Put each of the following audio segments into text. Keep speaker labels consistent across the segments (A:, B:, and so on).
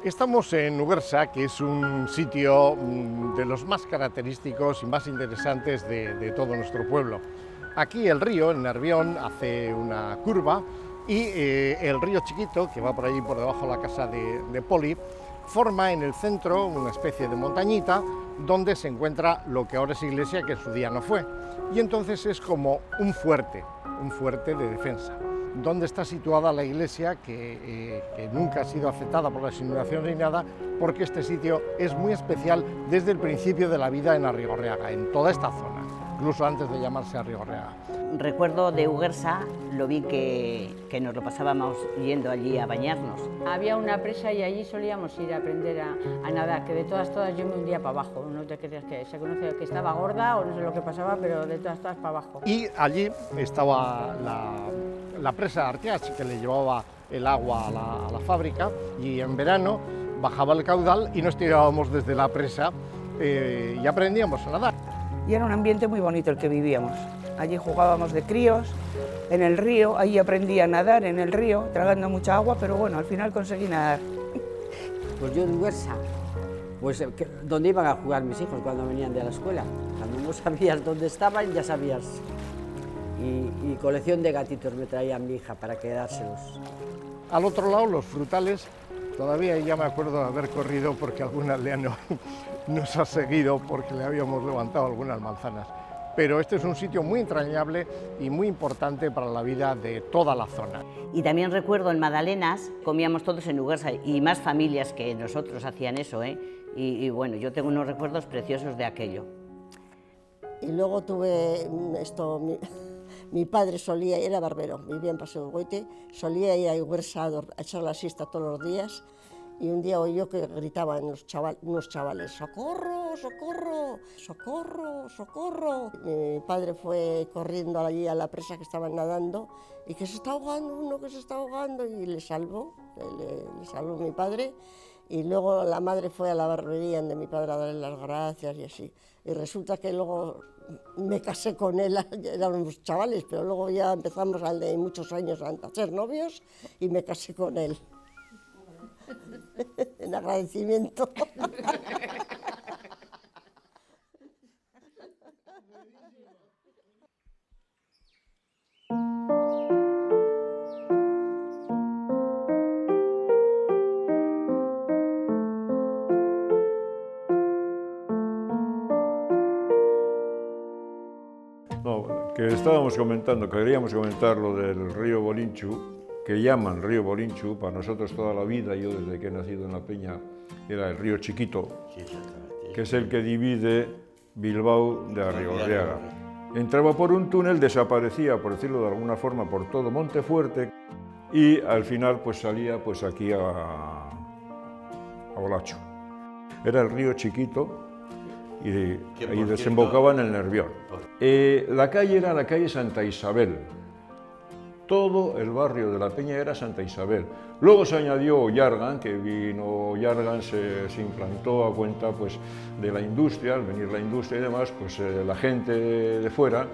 A: Estamos en Uguersa, que es un sitio de los más característicos y más interesantes de todo nuestro pueblo. Aquí el río, el Nervión, hace una curva y el río Chiquito, que va por allí por debajo de la casa de Poli, forma en el centro una especie de montañita donde se encuentra lo que ahora es iglesia, que en su día no fue. Y entonces es como un fuerte de defensa. Donde está situada la iglesia, que nunca ha sido aceptada por las inundaciones ni nada, porque este sitio es muy especial desde el principio de la vida en Arrigorriaga, en toda esta zona, incluso antes de llamarse Arrigorriaga.
B: Recuerdo de Uguersa, lo vi que nos lo pasábamos yendo allí a bañarnos.
C: Había una presa y allí solíamos ir a aprender a nadar, que de todas yo me hundía para abajo, no te creas que se conoce que estaba gorda o no sé lo que pasaba, pero de todas para abajo.
A: Y allí estaba la presa de Artiach, que le llevaba el agua a la fábrica, y en verano bajaba el caudal y nos tirábamos desde la presa y aprendíamos a nadar.
D: Y era un ambiente muy bonito el que vivíamos. Allí jugábamos de críos, en el río, ahí aprendí a nadar en el río, tragando mucha agua, pero bueno, al final conseguí nadar.
E: Pues yo en Uguersa, pues donde iban a jugar mis hijos cuando venían de la escuela. Cuando no sabías dónde estaban, ya sabías. Y colección de gatitos me traía mi hija para quedárselos.
A: Al otro lado, los frutales, todavía ya me acuerdo de haber corrido porque algún aldeano nos ha seguido porque le habíamos levantado algunas manzanas. Pero este es un sitio muy entrañable y muy importante para la vida de toda la zona.
B: Y también recuerdo en Magdalenas, comíamos todos en Uguersa y más familias que nosotros hacían eso, ¿eh? Y bueno, yo tengo unos recuerdos preciosos de aquello.
F: Y luego tuve esto, mi padre solía, era barbero, vivía en Paseo de Goite, solía ir a Uguersa a echar la siesta todos los días. Y un día oí yo que gritaban unos chavales, ¡socorro, socorro, socorro, socorro! Mi padre fue corriendo allí a la presa que estaban nadando y que se está ahogando uno, que se está ahogando, y le salvó mi padre. Y luego la madre fue a la barbería de mi padre a darle las gracias y así. Y resulta que luego me casé con él, éramos chavales, pero luego ya empezamos de muchos años a ser novios y me casé con él. En agradecimiento.
G: No, que estábamos comentando, queríamos comentar lo del río Bolinchu, que llaman río Bolinchu, para nosotros toda la vida, yo desde que he nacido en La Peña, era el río Chiquito, que es el que divide Bilbao de Arrigorriaga. Entraba por un túnel, desaparecía, por decirlo de alguna forma, por todo Montefuerte, y al final pues salía pues aquí a Olachu. Era el río Chiquito y ahí desembocaba en el Nervión. La calle era la calle Santa Isabel. Todo el barrio de La Peña era Santa Isabel. Luego se añadió Ollargan, que vino Ollargan, se implantó a cuenta pues, de la industria. Al venir la industria y demás, pues la gente de fuera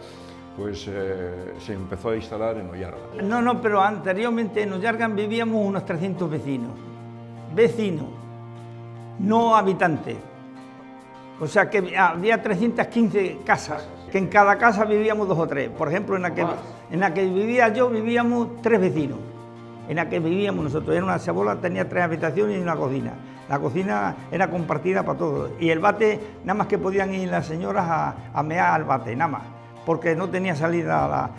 G: pues, se empezó a instalar en Ollargan.
H: No, pero anteriormente en Ollargan vivíamos unos 300 vecinos, no habitantes. O sea que había 315 casas, que en cada casa vivíamos 2 o 3. Por ejemplo, en la que vivía yo vivíamos 3 vecinos. En la que vivíamos nosotros, era una chabola, tenía 3 habitaciones y una cocina. La cocina era compartida para todos. Y el bate, nada más que podían ir las señoras a mear al bate, nada más. Porque no tenía salida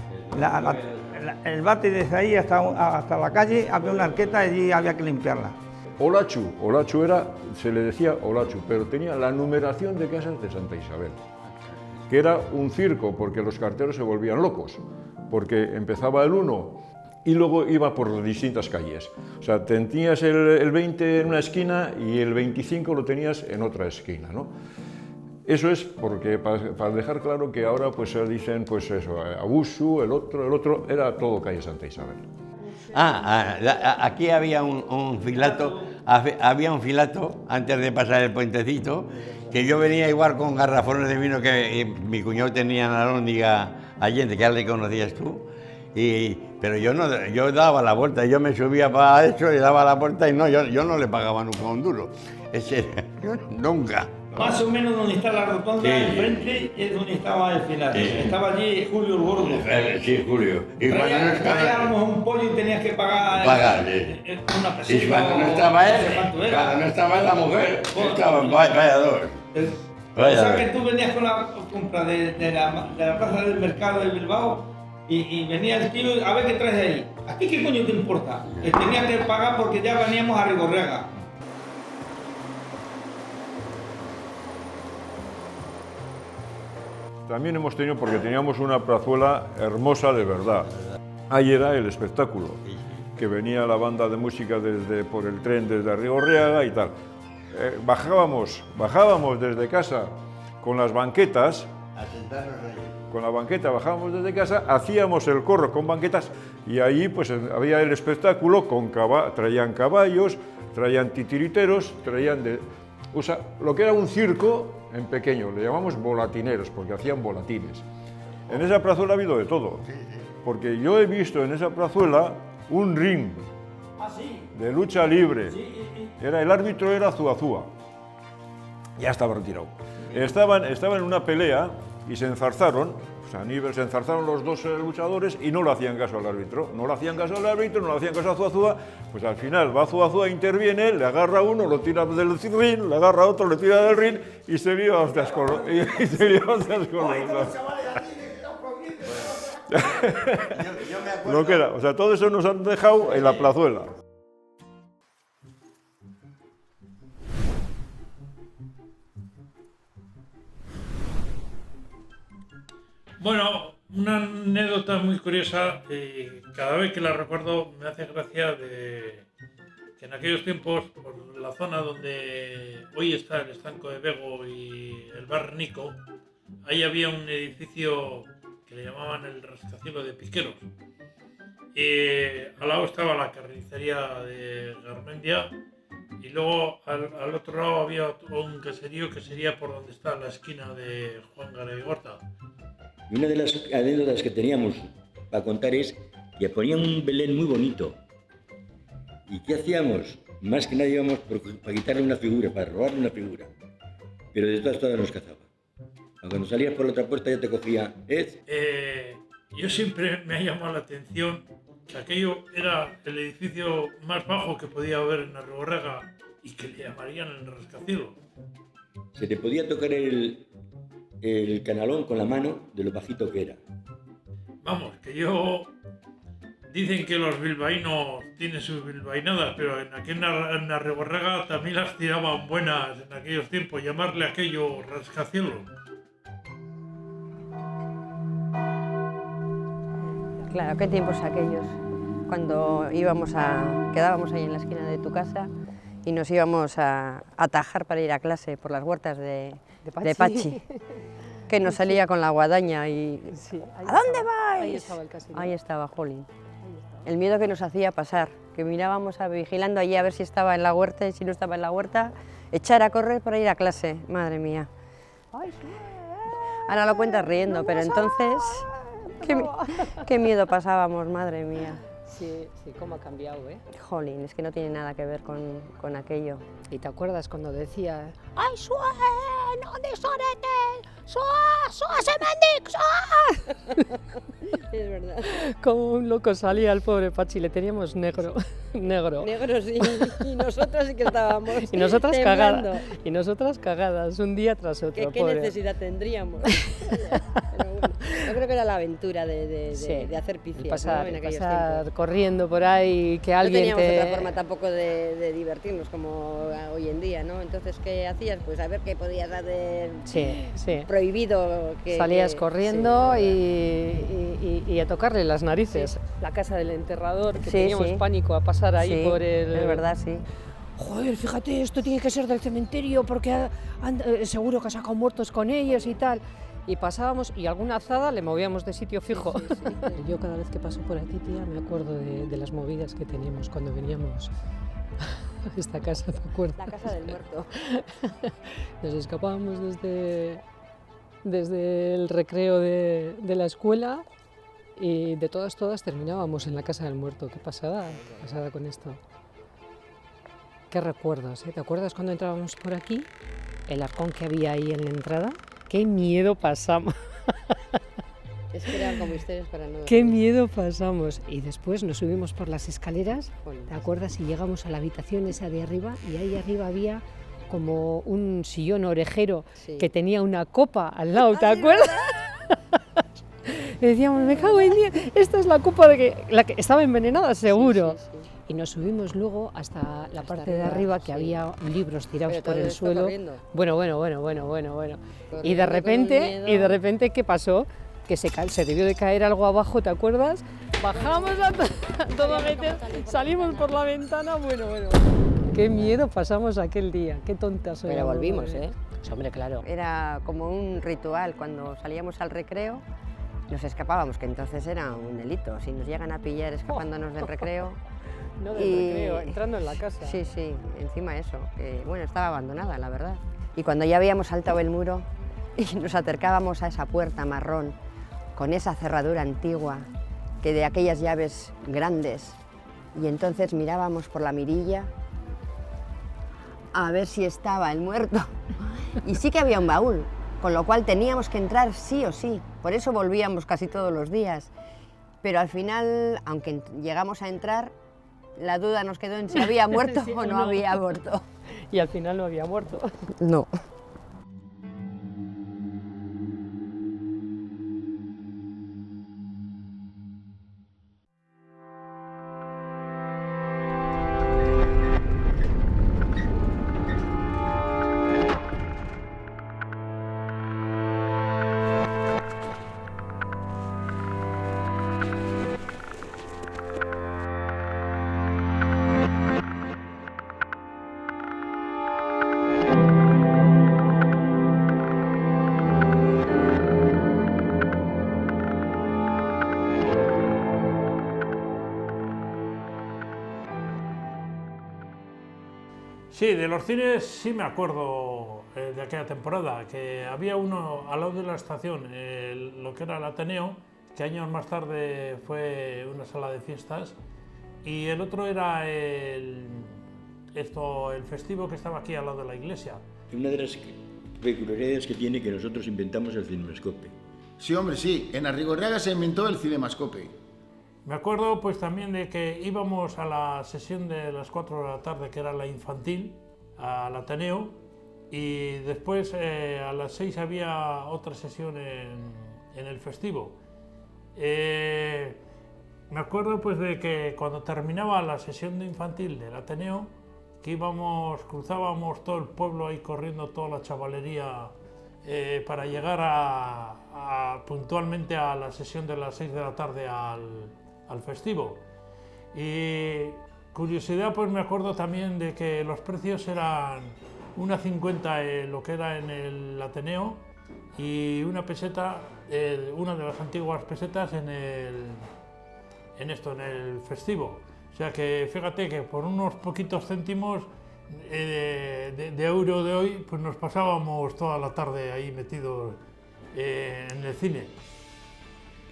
H: el bate desde ahí hasta la calle, había una arqueta y allí había que limpiarla.
G: Olachu era, se le decía Olachu, pero tenía la numeración de casas de Santa Isabel, que era un circo, porque los carteros se volvían locos, porque empezaba el 1 y luego iba por distintas calles. O sea, tenías el 20 en una esquina y el 25 lo tenías en otra esquina, ¿no? Eso es porque, para dejar claro que ahora pues dicen, pues eso, Abusu, el otro, era todo calle Santa Isabel.
I: Aquí había un filato, antes de pasar el puentecito, que yo venía igual con garrafones de vino que mi cuñado tenía en Alhóndiga Allende, que ya le conocías tú, pero yo daba la vuelta, yo me subía para eso y daba la vuelta y no, yo no le pagaba nunca un duro, nunca.
H: Más o menos donde está la rotonda, enfrente es donde estaba el filato. Estaba allí Julio el Gordo.
I: Sí, Julio. Y cuando no estaba...
H: Traíamos un pollo y tenías que pagar una peseta.
I: Y cuando no estaba él, la mujer, estaban, vaya dos.
H: O sea que tú venías con la compra de la plaza del mercado de Bilbao y venía el tío, a ver qué traes ahí. ¿A ti qué coño te importa? Tenías que pagar porque ya veníamos a Rigorriaga.
G: También hemos tenido, porque teníamos una plazuela hermosa de verdad. Ahí era el espectáculo, que venía la banda de música por el tren desde Rigorriaga y tal. Bajábamos desde casa con las banquetas, con la banqueta bajábamos desde casa, hacíamos el corro con banquetas y allí pues había el espectáculo, traían caballos, traían titiriteros, o sea, lo que era un circo en pequeño, le llamamos volatineros, porque hacían volatines. En esa plazuela ha habido de todo, porque yo he visto en esa plazuela un ring de lucha libre. El árbitro era Zuazúa, ya estaba retirado. Estaban en una pelea y se enzarzaron, se enzarzaron los dos luchadores y no le hacían caso al árbitro. No le hacían caso al árbitro, no le hacían caso a Zuazúa, pues al final va Zuazúa, interviene, le agarra a uno, lo tira del ring, le agarra a otro, le tira del ring y se lió a hostias con los Lo que era, o sea, todo eso nos han dejado en la plazuela.
J: Bueno, una anécdota muy curiosa, cada vez que la recuerdo me hace gracia que en aquellos tiempos, por la zona donde hoy está el estanco de Bego y el bar Nico, ahí había un edificio que le llamaban el rascacielos de Piqueros. Al lado estaba la carnicería de Garmendia y luego al otro lado había un caserío que sería por donde está la esquina de Juan Garaigorta.
K: Y una de las anécdotas que teníamos para contar es que ponían un Belén muy bonito. ¿Y qué hacíamos? Más que nada íbamos para quitarle una figura, para robarle una figura. Pero de todas nos cazaba. Cuando salías por la otra puerta ya te cogía.
J: Yo siempre me ha llamado la atención que aquello era el edificio más bajo que podía haber en Rigorriaga y que le llamarían el rascacielos.
K: Se te podía tocar el canalón con la mano de lo bajito que era.
J: Vamos, que dicen que los bilbaínos tienen sus bilbainadas, pero en la Rigorriaga también las tiraban buenas en aquellos tiempos, llamarle aquello rascacielos.
L: Claro, qué tiempos aquellos, cuando quedábamos ahí en la esquina de tu casa y nos íbamos a atajar para ir a clase por las huertas de Pachi, que nos salía con la guadaña y...
M: Sí,
L: ¿A dónde vais?
M: Ahí estaba el caserío.
L: Ahí estaba, jolín. El miedo que nos hacía pasar, que mirábamos vigilando allí a ver si estaba en la huerta y si no estaba en la huerta, echar a correr para ir a clase, madre mía. Ahora lo cuentas riendo, pero entonces... Qué miedo pasábamos, madre mía.
M: Sí, cómo ha cambiado, ¿eh?
L: Jolín, es que no tiene nada que ver con aquello.
M: ¿Y te acuerdas cuando decía...
N: ¡Ay, Sue! ¡No desoretes! ¡Sue semendic!
L: Es verdad.
M: Como un loco salía el pobre Pachi, le teníamos negro.
L: Negro, sí. Y nosotras sí que estábamos
M: y nosotras
L: temblando.
M: cagadas. Y nosotras cagadas, un día tras otro.
L: ¿Qué necesidad tendríamos? Pero bueno, yo creo que era la aventura de hacer picias,
M: pasar,
L: ¿no? En aquellos
M: pasar
L: tiempos.
M: corriendo por ahí, que alguien
L: no teníamos otra forma tampoco de divertirnos como hoy en día, ¿no? Entonces, ¿qué hacías? Pues a ver qué podías hacer prohibido.
M: Salías corriendo y a tocarle las narices. Sí. La casa del enterrador, que teníamos pánico a pasar ahí por el...
L: Es verdad, sí.
N: Joder, fíjate, esto tiene que ser del cementerio porque seguro que ha sacado muertos con ellos y tal.
M: y pasábamos y alguna azada le movíamos de sitio fijo.
O: Sí, sí, sí. Yo cada vez que paso por aquí, tía, me acuerdo de las movidas que teníamos cuando veníamos a esta casa, ¿te acuerdas?
L: La casa del muerto.
O: Nos escapábamos desde el recreo de la escuela y de todas terminábamos en la casa del muerto. Qué pasada con esto. Qué recuerdos, ¿eh? ¿Te acuerdas cuando entrábamos por aquí? El arcón que había ahí en la entrada. ¡Qué miedo pasamos!
L: Es que eran como historias para no...
O: ¡Qué miedo pasamos! Y después nos subimos por las escaleras, ¿te acuerdas? Y llegamos a la habitación esa de arriba y ahí arriba había como un sillón orejero que tenía una copa al lado, ¿te acuerdas? Y decíamos, me cago en Dios, esta es la copa la que estaba envenenada, seguro. Sí. Y nos subimos luego hasta la parte de arriba, que había libros tirados por el suelo. Bueno. Y de repente, ¿qué pasó? Que se debió de caer algo abajo, ¿te acuerdas? Bajamos a todo meter, salimos por la ventana, bueno. Qué miedo pasamos aquel día, qué tontas éramos.
L: Pero volvimos, ¿eh?
O: Pues, hombre, claro.
L: Era como un ritual, cuando salíamos al recreo, nos escapábamos, que entonces era un delito. Si nos llegan a pillar escapándonos del recreo...
O: No del recreo, entrando en la casa.
L: Sí, encima eso, que bueno, estaba abandonada, la verdad. Y cuando ya habíamos saltado el muro y nos acercábamos a esa puerta marrón, con esa cerradura antigua, que de aquellas llaves grandes, y entonces mirábamos por la mirilla a ver si estaba el muerto. Y sí que había un baúl, con lo cual teníamos que entrar sí o sí, por eso volvíamos casi todos los días. Pero al final, aunque llegamos a entrar, la duda nos quedó en si había muerto sí, o no había muerto.
O: Y al final no había muerto.
L: No.
J: Sí, de los cines sí me acuerdo de aquella temporada, que había uno al lado de la estación, lo que era el Ateneo, que años más tarde fue una sala de fiestas, y el otro era el festivo que estaba aquí al lado de la iglesia.
K: Una de las peculiaridades que tiene que nosotros inventamos el cinemascope.
P: Sí, hombre, sí, en Arrigorriaga se inventó el cinemascope.
J: Me acuerdo pues también de que íbamos a la sesión de las 4 de la tarde, que era la infantil, al Ateneo, y después a las 6 había otra sesión en el festivo. Me acuerdo pues de que cuando terminaba la sesión de infantil del Ateneo, que cruzábamos todo el pueblo ahí corriendo, toda la chavalería, para llegar puntualmente a la sesión de las 6 de la tarde al festivo. Y curiosidad, pues me acuerdo también de que los precios eran 1,50 lo que era en el Ateneo y una peseta, una de las antiguas pesetas en el festivo. O sea que fíjate que por unos poquitos céntimos de euro de hoy, pues nos pasábamos toda la tarde ahí metidos en el cine.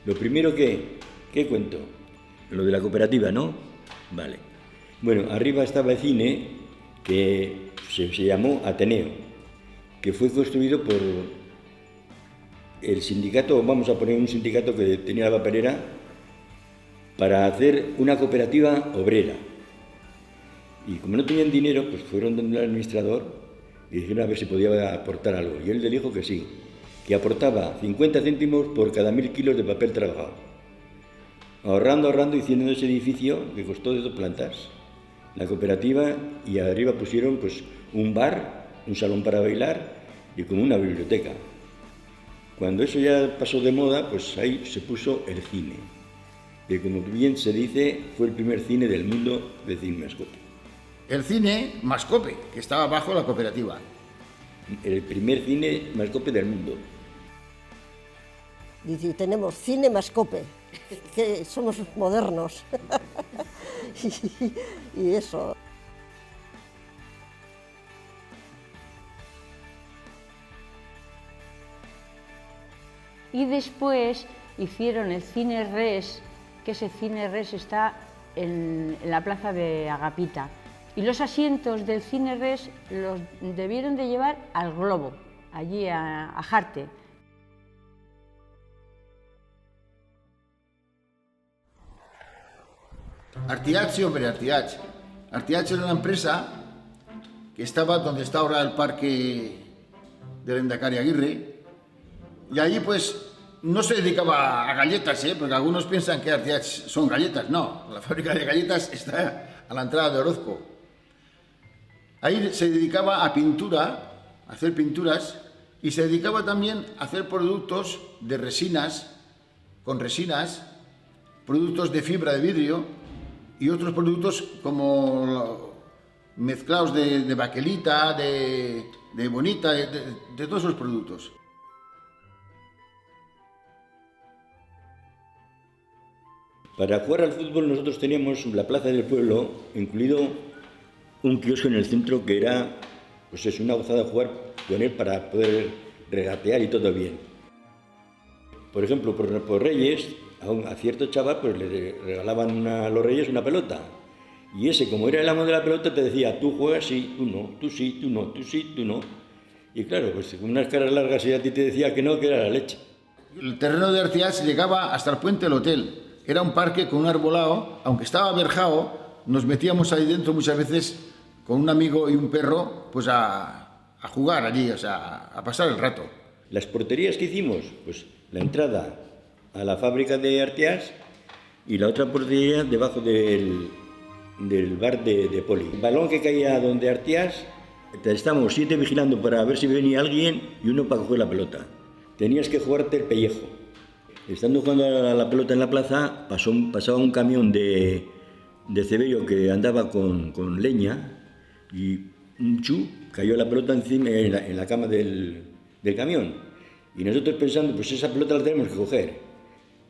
K: Lo primero ¿qué cuento? Lo de la cooperativa, ¿no? Vale. Bueno, arriba estaba el cine que se llamó Ateneo, que fue construido por el sindicato, vamos a poner un sindicato que tenía la papelera, para hacer una cooperativa obrera. Y como no tenían dinero, pues fueron donde el administrador y dijeron a ver si podía aportar algo. Y él le dijo que sí, que aportaba 50 céntimos por cada 1000 kilos de papel trabajado. Ahorrando, hicieron ese edificio que costó de 2 plantas, la cooperativa, y arriba pusieron pues un bar, un salón para bailar y como una biblioteca. Cuando eso ya pasó de moda, pues ahí se puso el cine, que como bien se dice, fue el primer cine del mundo de cinemascope.
P: El cine Mascope, que estaba bajo la cooperativa.
K: El primer cine mascope del mundo.
F: Y tenemos Cinemascope, que somos modernos. y eso.
C: Y después hicieron el Cine Res, que ese Cine Res está en la plaza de Agapita. Y los asientos del Cine Res los debieron de llevar al Globo, allí a Jarte.
P: Artiach, sí, hombre, Artiach. Artiach era una empresa que estaba donde está ahora el parque del Endacari Aguirre. Y allí, pues, no se dedicaba a galletas, porque algunos piensan que Artiach son galletas. No, la fábrica de galletas está a la entrada de Orozco. Ahí se dedicaba a pintura, a hacer pinturas, y se dedicaba también a hacer productos de resinas, con resinas, productos de fibra de vidrio y otros productos como mezclados de baquelita, de bonita, de todos esos productos.
K: Para jugar al fútbol nosotros teníamos la plaza del pueblo, incluido un kiosco en el centro que era, pues es una gozada jugar con él para poder regatear y todo bien. Por ejemplo, por Reyes, a cierto chaval pues le regalaban a los Reyes una pelota. Y ese, como era el amo de la pelota, te decía, tú juegas sí, tú no, tú sí, tú no, tú sí, tú no. Y claro, pues con unas caras largas y a ti te decía que no, que era la leche.
P: El terreno de Artiach llegaba hasta el puente del hotel. Era un parque con un arbolado, aunque estaba verjado, nos metíamos ahí dentro muchas veces con un amigo y un perro, pues a jugar allí, o sea, a pasar el rato.
K: Las porterías que hicimos, pues la entrada a la fábrica de Artiach y la otra portería debajo del bar de Poli. El balón que caía donde Artiach, estábamos 7 vigilando para ver si venía alguien y uno para coger la pelota. Tenías que jugarte el pellejo. Estando jugando a la pelota en la plaza, pasaba un camión de cebello que andaba con leña y un chu cayó la pelota encima en la cama del camión. Y nosotros pensando, pues esa pelota la tenemos que coger.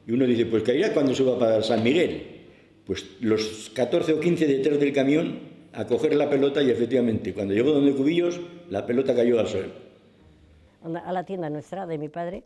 K: Y uno dice, pues caerá cuando suba para San Miguel. Pues los 14 o 15 detrás del camión a coger la pelota y efectivamente, cuando llegó donde Cubillos, la pelota cayó al suelo.
Q: A la tienda nuestra, de mi padre.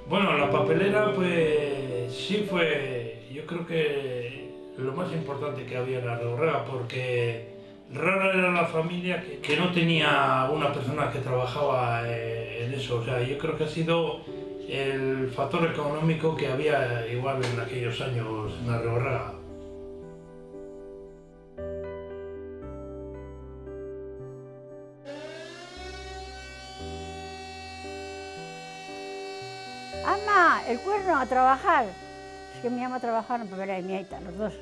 J: Bueno, la papelera pues sí fue, yo creo que lo más importante que había en la Reborrega, porque rara era la familia que no tenía una persona que trabajaba en eso. O sea, yo creo que ha sido el factor económico que había igual en aquellos años en la Reborrega.
N: ¡Ama! El Cuerno, a trabajar. Es que mi ama trabajaba en Papelera y mi aita, los dos.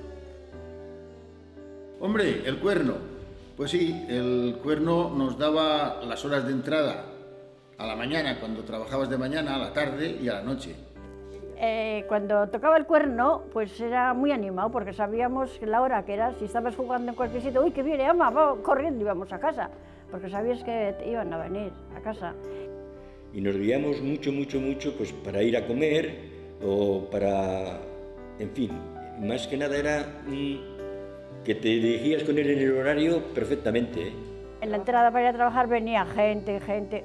P: Hombre, el Cuerno. Pues sí, el Cuerno nos daba las horas de entrada a la mañana, cuando trabajabas de mañana, a la tarde y a la noche.
N: Cuando tocaba el Cuerno, pues era muy animado, porque sabíamos la hora que era. Si estabas jugando en cualquier sitio, ¡uy, que viene, ama! Va corriendo, íbamos a casa, porque sabías que iban a venir a casa.
K: Y nos guiamos mucho, pues para ir a comer o para, en fin, más que nada era que te dirigías con él en el horario perfectamente.
N: En la entrada para ir a trabajar venía gente,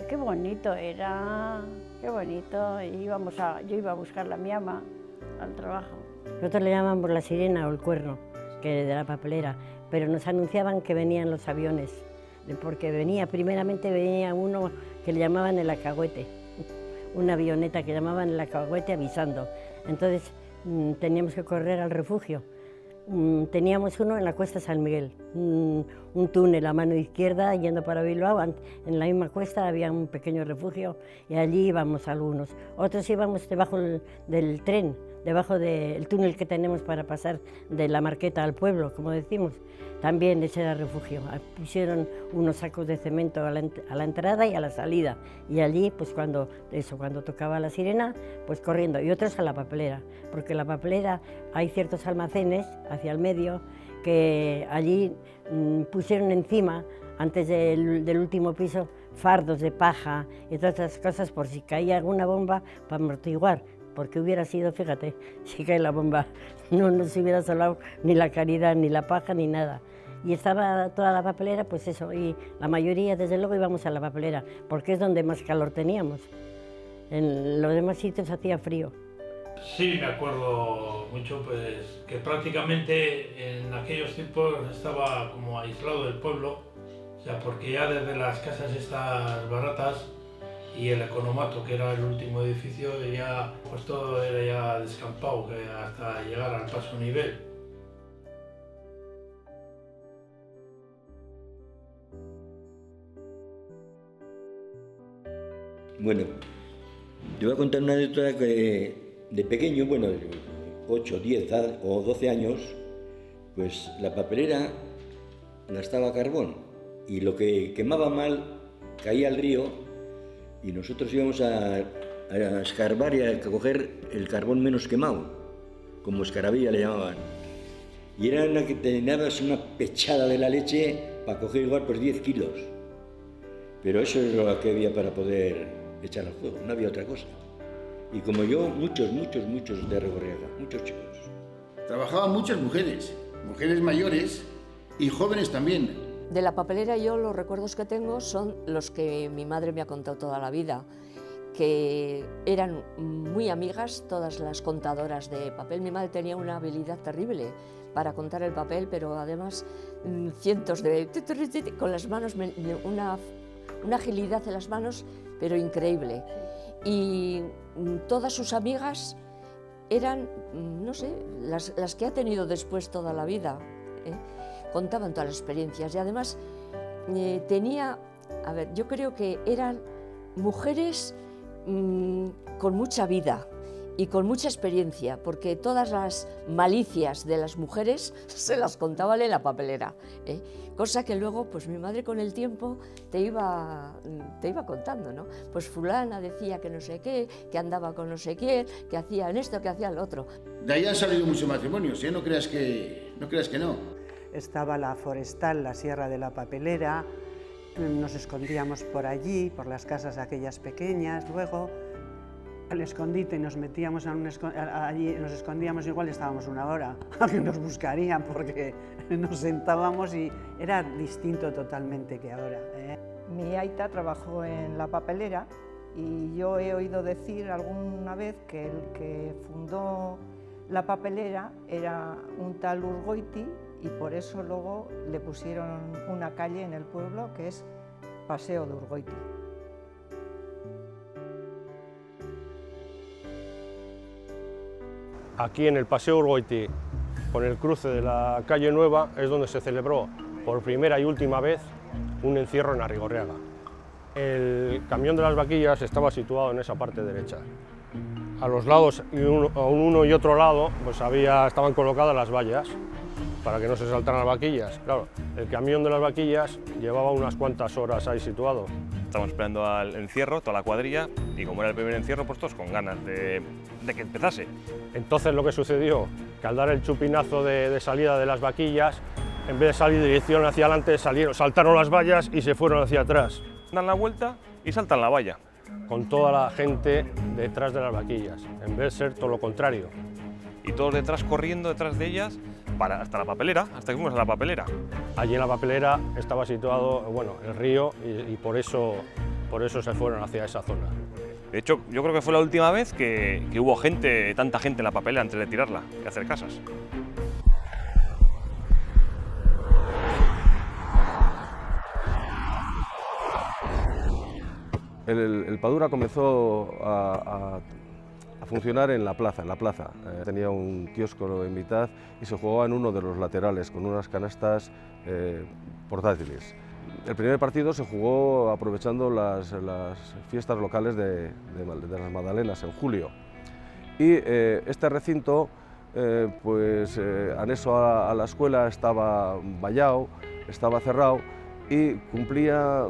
N: qué bonito era, qué bonito. Y yo iba a buscar a mi ama al trabajo.
Q: Nosotros le llamábamos la sirena o el cuerno, que de la papelera, pero nos anunciaban que venían los aviones, porque primeramente venía uno que le llamaban el alcahuete, una avioneta que llamaban el alcahuete avisando. Entonces teníamos que correr al refugio. Teníamos uno en la Cuesta San Miguel, un túnel a mano izquierda yendo para Bilbao. En la misma cuesta había un pequeño refugio y allí íbamos algunos. Otros íbamos debajo del tren, debajo del túnel que tenemos para pasar de la Marqueta al pueblo, como decimos, también ese era refugio. Pusieron unos sacos de cemento a la entrada y a la salida, y allí, pues cuando tocaba la sirena, pues corriendo, y otros a la papelera, porque en la papelera hay ciertos almacenes hacia el medio que allí pusieron encima, antes del último piso, fardos de paja y todas esas cosas por si caía alguna bomba para amortiguar, porque hubiera sido, fíjate, si cae la bomba, no se hubiera salvado ni la caridad, ni la paja, ni nada. Y estaba toda la papelera, pues eso, y la mayoría desde luego íbamos a la papelera, porque es donde más calor teníamos. En los demás sitios hacía frío.
J: Sí, me acuerdo mucho, pues que prácticamente en aquellos tiempos estaba como aislado del pueblo, o sea, porque ya desde las casas estas baratas y el economato, que era el último edificio, ya pues todo era ya descampado, que hasta llegar al paso nivel.
K: Bueno, te voy a contar una anécdota que de pequeño, bueno, 8, 10 o 12 años, pues la papelera gastaba carbón y lo que quemaba mal caía al río y nosotros íbamos a escarbar y a coger el carbón menos quemado, como escarabilla le llamaban. Y era una que tenías una pechada de la leche para coger igual por 10 kilos. Pero eso es lo que había para poder echar al fuego, no había otra cosa. Y como yo, muchos de Rigorriaga, muchos chicos.
P: Trabajaban muchas mujeres mayores y jóvenes también.
R: De la papelera yo los recuerdos que tengo son los que mi madre me ha contado toda la vida, que eran muy amigas todas las contadoras de papel. Mi madre tenía una habilidad terrible para contar el papel, pero además cientos de... con las manos, una agilidad en las manos, pero increíble. Y todas sus amigas eran, no sé, las que ha tenido después toda la vida, ¿eh? Contaban todas las experiencias y además tenía, a ver, yo creo que eran mujeres con mucha vida y con mucha experiencia, porque todas las malicias de las mujeres se las contaban en la papelera, ¿eh? Cosa que luego, pues mi madre con el tiempo te iba contando, ¿no? Pues fulana decía que no sé qué, que andaba con no sé quién, que hacían esto, que hacían lo otro.
P: De ahí han salido muchos matrimonios, ¿eh? No creas que no.
S: Estaba la forestal, la Sierra de la Papelera, nos escondíamos por allí, por las casas aquellas pequeñas, luego al escondite nos metíamos allí, nos escondíamos, igual estábamos una hora a que nos buscarían porque nos sentábamos y era distinto totalmente que ahora, ¿eh?
T: Mi aita trabajó en la papelera y yo he oído decir alguna vez que el que fundó la papelera era un tal Urgoiti y por eso luego le pusieron una calle en el pueblo que es Paseo de Urgoiti.
U: Aquí en el Paseo Urgoiti, con el cruce de la calle Nueva, es donde se celebró por primera y última vez un encierro en Arrigorriaga. El camión de las vaquillas estaba situado en esa parte derecha. A los lados, a uno y otro lado, pues estaban colocadas las vallas para que no se saltaran las vaquillas. Claro, el camión de las vaquillas llevaba unas cuantas horas ahí situado.
V: Estábamos esperando al encierro, toda la cuadrilla, y como era el primer encierro, pues todos con ganas de que empezase.
U: Entonces lo que sucedió, que al dar el chupinazo de salida de las vaquillas, en vez de salir dirección hacia adelante, saltaron las vallas y se fueron hacia atrás.
V: Dan la vuelta y saltan la valla.
U: Con toda la gente detrás de las vaquillas, en vez de ser todo lo contrario.
V: Y todos detrás corriendo detrás de ellas hasta la papelera, hasta que fuimos a la papelera.
U: Allí en la papelera estaba situado, bueno, el río y por eso se fueron hacia esa zona.
V: De hecho, yo creo que fue la última vez que hubo tanta gente en la papelera antes de tirarla y hacer casas.
W: El Padura comenzó a funcionar en la plaza. Tenía un kiosco en mitad y se jugaba en uno de los laterales con unas canastas portátiles. El primer partido se jugó aprovechando las fiestas locales de las Magdalenas en julio y este recinto, anexo a la escuela, estaba vallado, estaba cerrado y cumplía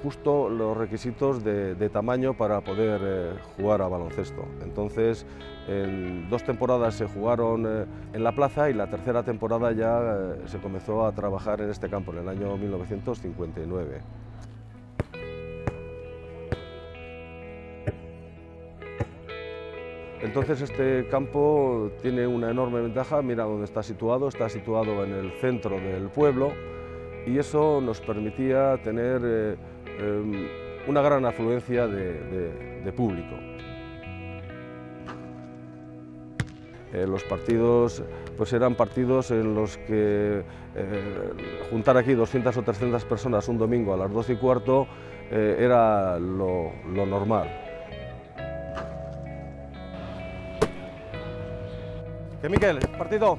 W: justo los requisitos de tamaño para poder jugar a baloncesto. Entonces, en 2 temporadas se jugaron en la plaza y la tercera temporada ya se comenzó a trabajar en este campo, en el año 1959. Entonces este campo tiene una enorme ventaja, mira dónde está situado en el centro del pueblo y eso nos permitía tener una gran afluencia de público. Los partidos pues eran partidos en los que juntar aquí 200 o 300 personas un domingo a las 12:15 era lo normal. ¿Qué, Miquel? ¿Partido?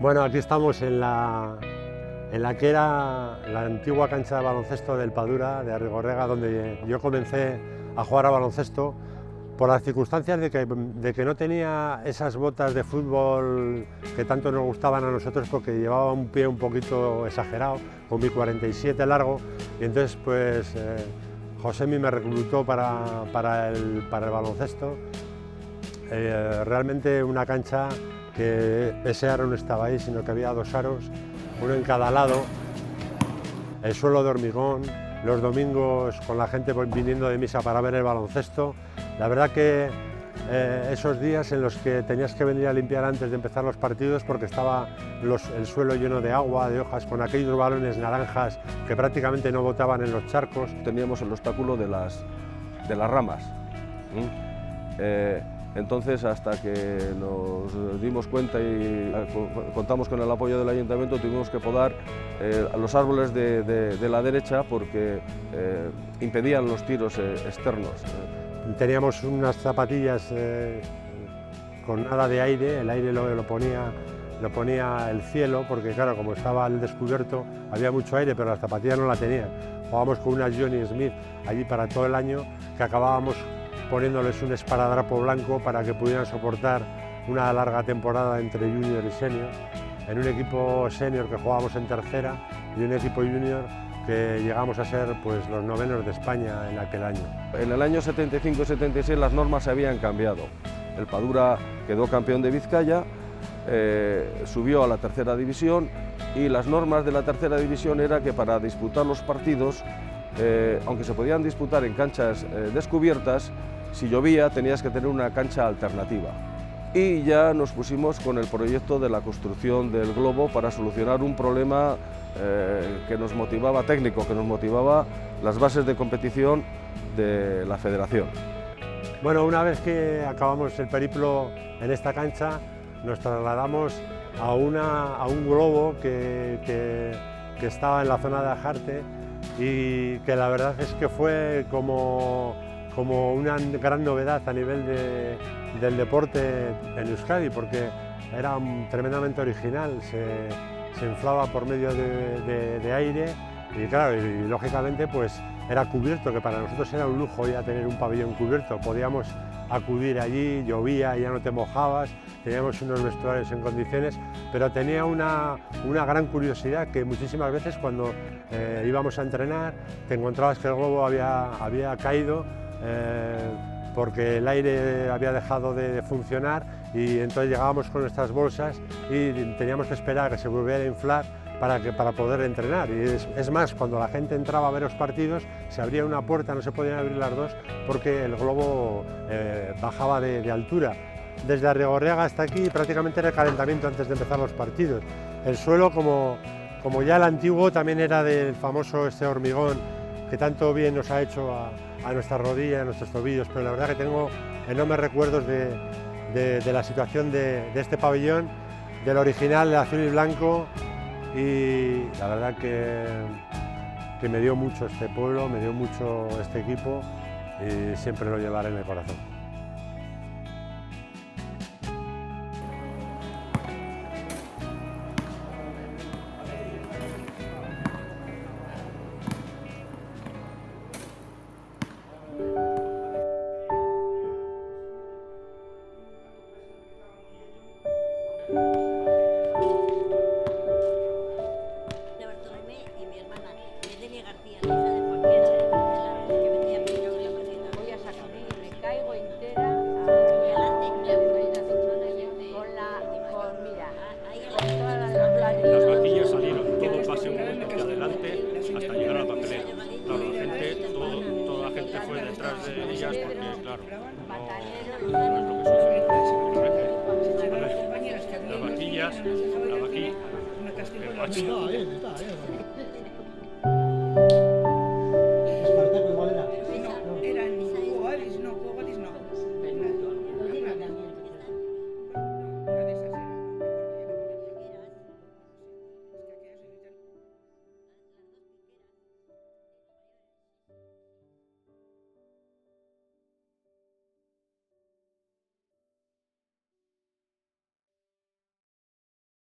A: Bueno, aquí estamos en la que era la antigua cancha de baloncesto del Padura, de Arrigorriaga, donde yo comencé a jugar a baloncesto por las circunstancias de que no tenía esas botas de fútbol que tanto nos gustaban a nosotros, porque llevaba un pie un poquito exagerado, con mi 47 largo, y entonces pues Josemi me reclutó para el baloncesto. Realmente una cancha que ese aro no estaba ahí, sino que había 2 aros, uno en cada lado, el suelo de hormigón, los domingos con la gente viniendo de misa para ver el baloncesto. La verdad que esos días en los que tenías que venir a limpiar antes de empezar los partidos porque estaba el suelo lleno de agua, de hojas, con aquellos balones naranjas que prácticamente no botaban en los charcos.
W: Teníamos el obstáculo de las ramas. Entonces, hasta que nos dimos cuenta y contamos con el apoyo del ayuntamiento, tuvimos que podar los árboles de la derecha porque impedían los tiros externos.
A: Teníamos unas zapatillas con nada de aire, el aire lo ponía el cielo, porque claro, como estaba al descubierto, había mucho aire, pero las zapatillas no la tenían. Jugábamos con unas Johnny Smith allí para todo el año, que acabábamos poniéndoles un esparadrapo blanco para que pudieran soportar una larga temporada entre junior y senior, en un equipo senior que jugábamos en tercera y un equipo junior que llegamos a ser pues, los 9enos de España en aquel año.
W: En el año 75 y 76 las normas se habían cambiado. El Padura quedó campeón de Vizcaya, subió a la tercera división y las normas de la tercera división era que para disputar los partidos, aunque se podían disputar en canchas descubiertas, si llovía tenías que tener una cancha alternativa. Y ya nos pusimos con el proyecto de la construcción del globo para solucionar un problema que nos motivaba, técnico, que nos motivaba las bases de competición de la federación.
A: Bueno, una vez que acabamos el periplo en esta cancha, nos trasladamos a un globo que estaba en la zona de Ajarte y que la verdad es que fue como una gran novedad a nivel del deporte en Euskadi, porque era tremendamente original, se inflaba por medio de aire y claro, y lógicamente pues era cubierto, que para nosotros era un lujo ya tener un pabellón cubierto, podíamos acudir allí, llovía, ya no te mojabas, teníamos unos vestuarios en condiciones, pero tenía una gran curiosidad que muchísimas veces cuando íbamos a entrenar te encontrabas que el globo había caído porque el aire había dejado de funcionar y entonces llegábamos con nuestras bolsas y teníamos que esperar a que se volviera a inflar para poder entrenar. Y es más, cuando la gente entraba a ver los partidos, se abría una puerta, no se podían abrir las dos porque el globo bajaba de altura. Desde Arrigorriaga hasta aquí prácticamente era el calentamiento antes de empezar los partidos. El suelo, como ya el antiguo, también era del famoso hormigón que tanto bien nos ha hecho a nuestras rodillas, a nuestros tobillos, pero la verdad que tengo enormes recuerdos de la situación de este pabellón, del original, de azul y blanco, y la verdad que me dio mucho este pueblo, me dio mucho este equipo y siempre lo llevaré en el corazón.
U: fue detrás de ellas porque, claro, no es lo que sucede. Las vaquillas, la vaquilla, el macho.